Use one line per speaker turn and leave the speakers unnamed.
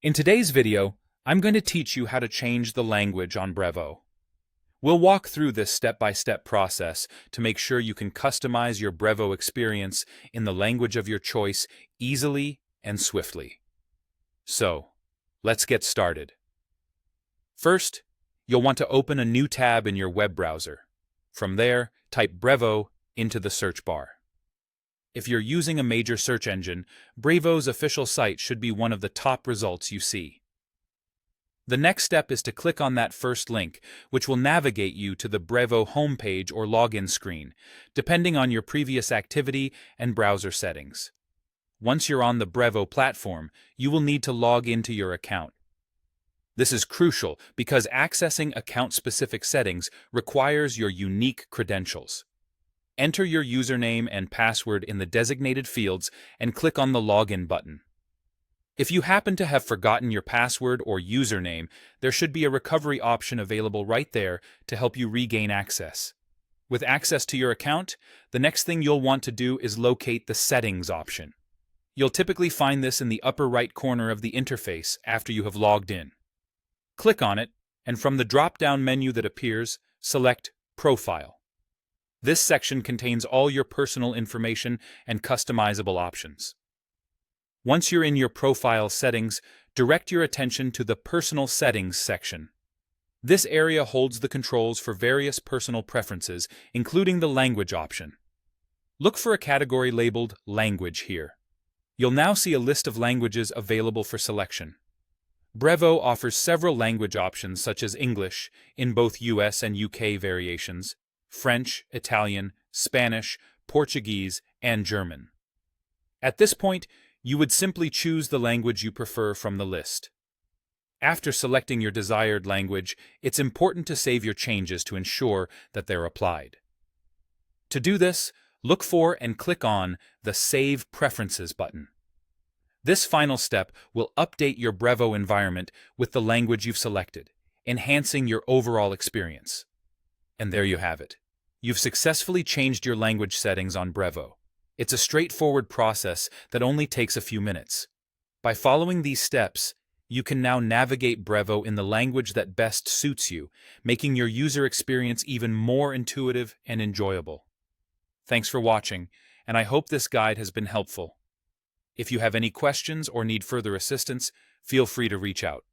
In today's video, I'm going to teach you how to change the language on Brevo. We'll walk through this step-by-step process to make sure you can customize your Brevo experience in the language of your choice easily and swiftly. So, let's get started. First, you'll want to open a new tab in your web browser. From there, type Brevo into the search bar. If you're using a major search engine, Brevo's official site should be one of the top results you see. The next step is to click on that first link, which will navigate you to the Brevo homepage or login screen, depending on your previous activity and browser settings. Once you're on the Brevo platform, you will need to log into your account. This is crucial because accessing account-specific settings requires your unique credentials. Enter your username and password in the designated fields and click on the Login button. If you happen to have forgotten your password or username, there should be a recovery option available right there to help you regain access. With access to your account, the next thing you'll want to do is locate the Settings option. You'll typically find this in the upper right corner of the interface after you have logged in. Click on it, and from the drop-down menu that appears, select Profile. This section contains all your personal information and customizable options. Once you're in your profile settings, direct your attention to the Personal Settings section. This area holds the controls for various personal preferences, including the language option. Look for a category labeled Language here. You'll now see a list of languages available for selection. Brevo offers several language options such as English, in both US and UK variations, French, Italian, Spanish, Portuguese, and German. At this point, you would simply choose the language you prefer from the list. After selecting your desired language, it's important to save your changes to ensure that they're applied. To do this, look for and click on the Save Preferences button. This final step will update your Brevo environment with the language you've selected, enhancing your overall experience. And there you have it. You've successfully changed your language settings on Brevo. It's a straightforward process that only takes a few minutes. By following these steps, you can now navigate Brevo in the language that best suits you, making your user experience even more intuitive and enjoyable. Thanks for watching, and I hope this guide has been helpful. If you have any questions or need further assistance, feel free to reach out.